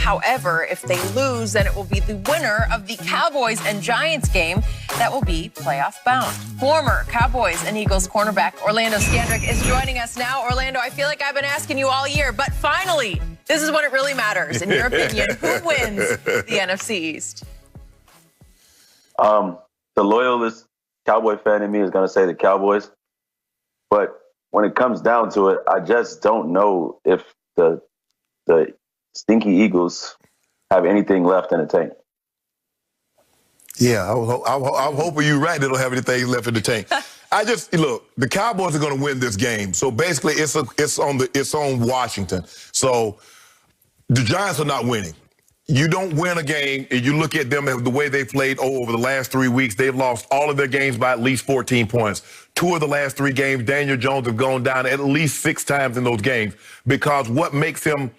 However, if they lose, then it will be the winner of the Cowboys and Giants game that will be playoff bound. Former Cowboys and Eagles cornerback Orlando Scandrick is joining us now. Orlando, I feel like I've been asking you all year, but finally, this is when it really matters. In your opinion, who wins the NFC East? The loyalist Cowboy fan in me is going to say the Cowboys. But when it comes down to it, I just don't know if the stinky Eagles have anything left in the tank. Yeah, I'm hoping you're right. They don't have anything left in the tank. Look, the Cowboys are going to win this game. So basically, it's on Washington. So the Giants are not winning. You don't win a game, and you look at them and the way they played over the last 3 weeks, they've lost all of their games by at least 14 points. 2 of the last 3 games, Daniel Jones have gone down at least 6 times in those games, because what makes him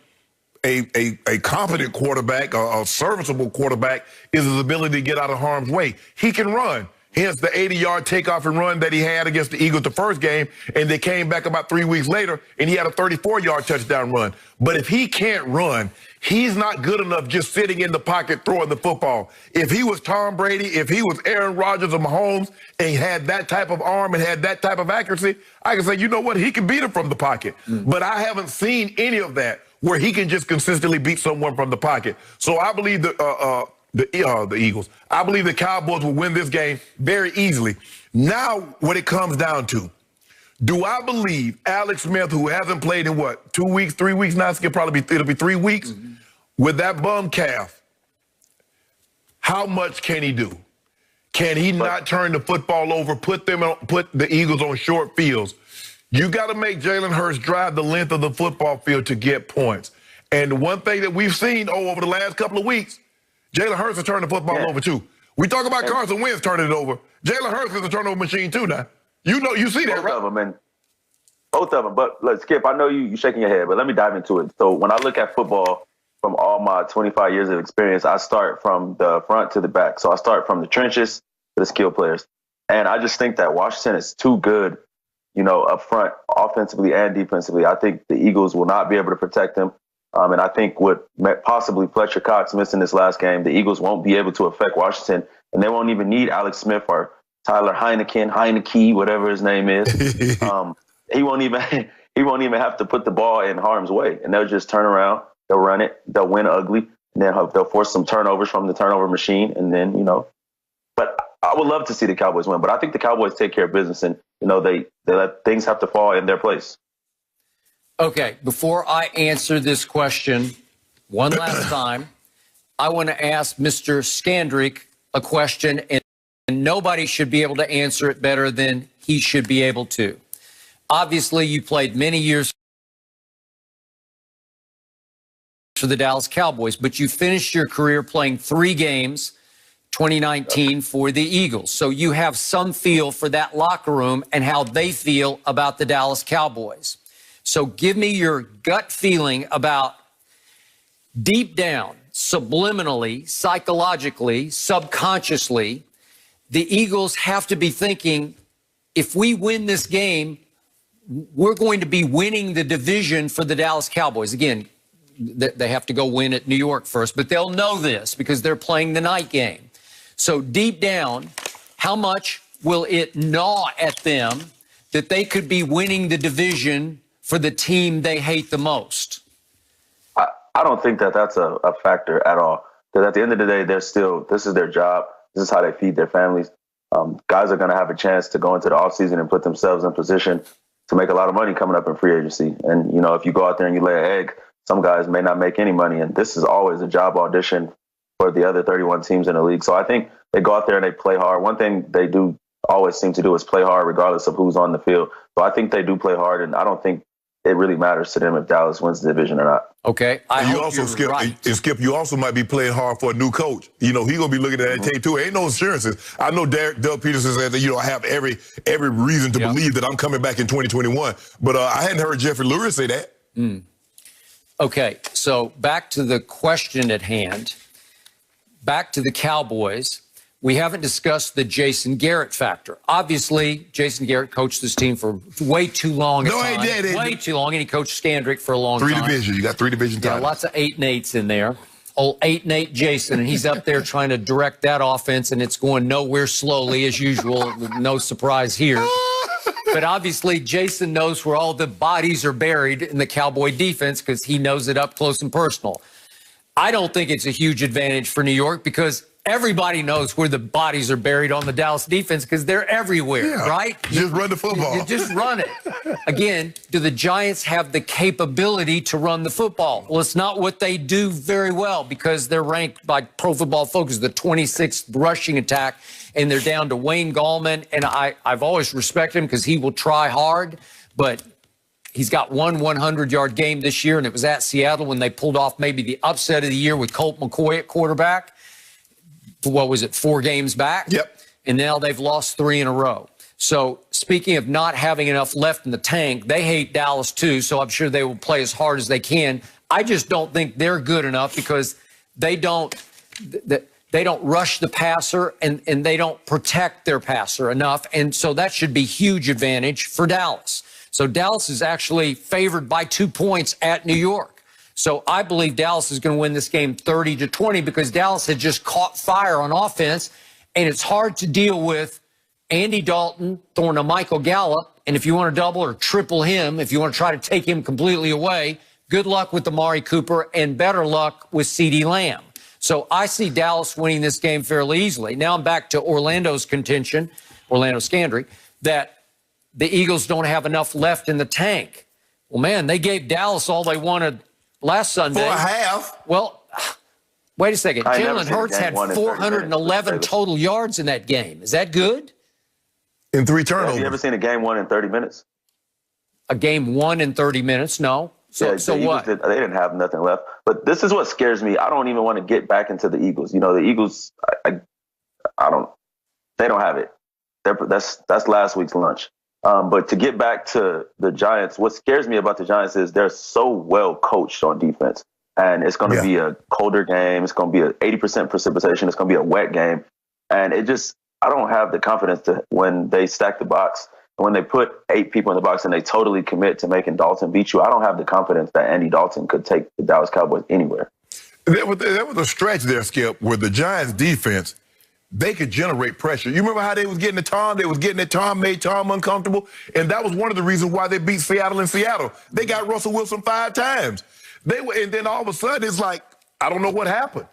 a competent quarterback, a serviceable quarterback, is his ability to get out of harm's way. He can run. Hence the 80-yard takeoff and run that he had against the Eagles the first game, and they came back about 3 weeks later, and he had a 34-yard touchdown run. But if he can't run, he's not good enough just sitting in the pocket throwing the football. If he was Tom Brady, if he was Aaron Rodgers or Mahomes, and had that type of arm and had that type of accuracy, I can say, you know what, he can beat him from the pocket. But I haven't seen any of that where he can just consistently beat someone from the pocket. So I believe the Eagles. I believe the Cowboys will win this game very easily. Now, what it comes down to, do I believe Alex Smith, who hasn't played in 2 weeks, 3 weeks now? It'll be 3 weeks with that bum calf. How much can he do? Can he not turn the football over, put the Eagles on short fields? You got to make Jalen Hurts drive the length of the football field to get points. And the one thing that we've seen over the last couple of weeks, Jalen Hurts has turned the football over too. We talk about Carson Wentz turning it over. Jalen Hurts is a turnover machine too now. You see that, right? Both of them. But look, Skip, I know you're shaking your head, but let me dive into it. So when I look at football from all my 25 years of experience, I start from the front to the back. So I start from the trenches to the skill players. And I just think that Washington is too good, up front, offensively and defensively. I think the Eagles will not be able to protect them. And I think with possibly Fletcher Cox missing this last game, the Eagles won't be able to affect Washington, and they won't even need Alex Smith or Tyler Heineke, whatever his name is. He won't even have to put the ball in harm's way, and they'll just turn around, they'll run it, they'll win ugly, and then they'll force some turnovers from the turnover machine, and then But I would love to see the Cowboys win, but I think the Cowboys take care of business, and they let things have to fall in their place. Okay, before I answer this question one last time, I want to ask Mr. Scandrick a question, and nobody should be able to answer it better than he should be able to. Obviously, you played many years for the Dallas Cowboys, but you finished your career playing 3 games, 2019, for the Eagles. So you have some feel for that locker room and how they feel about the Dallas Cowboys. So give me your gut feeling about, deep down, subliminally, psychologically, subconsciously, the Eagles have to be thinking, if we win this game, we're going to be winning the division for the Dallas Cowboys. Again, they have to go win at New York first, but they'll know this because they're playing the night game. So deep down, how much will it gnaw at them that they could be winning the division for the team they hate the most? I don't think that's a factor at all. Because at the end of the day, this is their job. This is how they feed their families. Guys are going to have a chance to go into the offseason and put themselves in position to make a lot of money coming up in free agency. And, if you go out there and you lay an egg, some guys may not make any money. And this is always a job audition for the other 31 teams in the league. So I think they go out there and they play hard. One thing they do always seem to do is play hard regardless of who's on the field. So I think they do play hard, and I don't think it really matters to them if Dallas wins the division or not. Okay. Skip, you also might be playing hard for a new coach. He's going to be looking at that tape too. Ain't no assurances. I know Doug Peterson said that I have every reason to believe that I'm coming back in 2021. But I hadn't heard Jeffrey Lurie say that. Okay, so back to the question at hand. Back to the Cowboys. We haven't discussed the Jason Garrett factor. Obviously, Jason Garrett coached this team for way too long. No, he didn't. Way too long, and he coached Scandrick for a long time. You got 3 division titles. Yeah, lots of 8 and 8s in there. Old 8-8 Jason, and he's up there trying to direct that offense, and it's going nowhere slowly as usual. No surprise here. But obviously, Jason knows where all the bodies are buried in the Cowboy defense because he knows it up close and personal. I don't think it's a huge advantage for New York because everybody knows where the bodies are buried on the Dallas defense because they're everywhere, right? Just run the football. You just run it. Again, do the Giants have the capability to run the football? Well, it's not what they do very well because they're ranked by Pro Football Focus the 26th rushing attack, and they're down to Wayne Gallman. And I've always respected him because he will try hard, but he's got one 100-yard game this year, and it was at Seattle when they pulled off maybe the upset of the year with Colt McCoy at quarterback. What was it, 4 games back? Yep. And now they've lost 3 in a row. So speaking of not having enough left in the tank, they hate Dallas too, so I'm sure they will play as hard as they can. I just don't think they're good enough because they don't rush the passer and they don't protect their passer enough, and so that should be huge advantage for Dallas. So Dallas is actually favored by 2 points at New York. So I believe Dallas is going to win this game 30-20 because Dallas had just caught fire on offense, and it's hard to deal with Andy Dalton throwing to Michael Gallup. And if you want to double or triple him, if you want to try to take him completely away, good luck with Amari Cooper and better luck with CeeDee Lamb. So I see Dallas winning this game fairly easily. Now I'm back to Orlando's contention, Orlando Scandrick, that the Eagles don't have enough left in the tank. Well, man, they gave Dallas all they wanted last Sunday. For a half. Well, wait a second. Jalen Hurts had 411 411 total yards in that game. Is that good? In 3 turnovers. Have you ever seen a game won in 30 minutes? A game won in 30 minutes? No. So, Yeah, so the what? Eagles they didn't have nothing left. But this is what scares me. I don't even want to get back into the Eagles. You know, the Eagles, I don't. They don't have it. That's last week's lunch. But to get back to the Giants, what scares me about the Giants is they're so well coached on defense. And it's going to be a colder game. It's going to be an 80% precipitation. It's going to be a wet game. And I don't have the confidence to when they stack the box, when they put 8 people in the box and they totally commit to making Dalton beat you. I don't have the confidence that Andy Dalton could take the Dallas Cowboys anywhere. There was a stretch there, Skip, where the Giants defense, they could generate pressure. You remember how they was getting at Tom? They was getting at Tom, made Tom uncomfortable. And that was one of the reasons why they beat Seattle in Seattle. They got Russell Wilson 5 times. And then all of a sudden, it's like, I don't know what happened.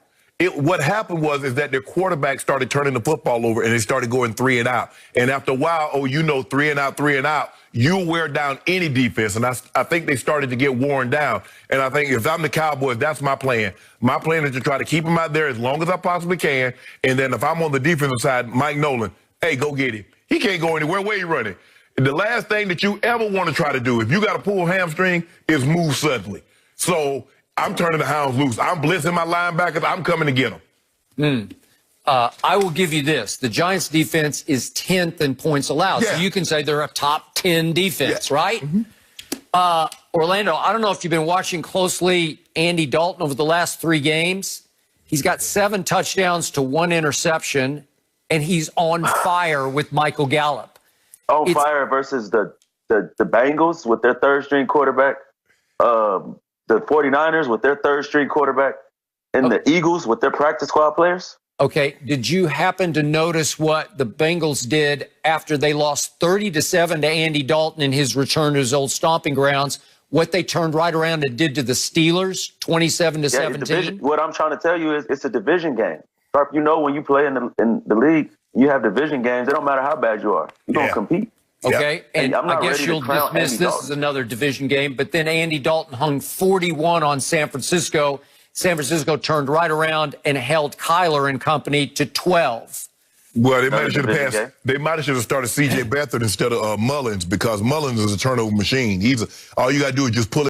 What happened is that their quarterback started turning the football over and they started going 3 and out. And after a while, 3 and out, you wear down any defense. And I think they started to get worn down. And I think if I'm the Cowboys, that's my plan. My plan is to try to keep him out there as long as I possibly can. And then if I'm on the defensive side, Mike Nolan, hey, go get him. He can't go anywhere. Where you running? The last thing that you ever want to try to do, if you got to pull hamstring, is move suddenly. So I'm turning the hounds loose. I'm blitzing my linebackers. I'm coming to get them. I will give you this. The Giants defense is 10th in points allowed. Yeah. So you can say they're a top 10 defense, right? Mm-hmm. Orlando, I don't know if you've been watching closely Andy Dalton over the last 3 games. He's got 7 touchdowns to 1 interception, and he's on fire with Michael Gallup. On fire versus the Bengals with their 3rd-string quarterback, the 49ers with their 3rd-string quarterback, and the Eagles with their practice squad players. Okay, did you happen to notice what the Bengals did after they lost 30-7 to Andy Dalton in his return to his old stomping grounds? What they turned right around and did to the Steelers, 27-17? What I'm trying to tell you is it's a division game. Sharp, you know when you play in the league, you have division games. It don't matter how bad you are. You're going to compete. Okay, and I guess you'll dismiss this as another division game, but then Andy Dalton hung 41 on San Francisco. San Francisco turned right around and held Kyler and company to 12. Well, they might have should have started C.J. Beathard instead of Mullins because Mullins is a turnover machine. All you got to do is just pull it.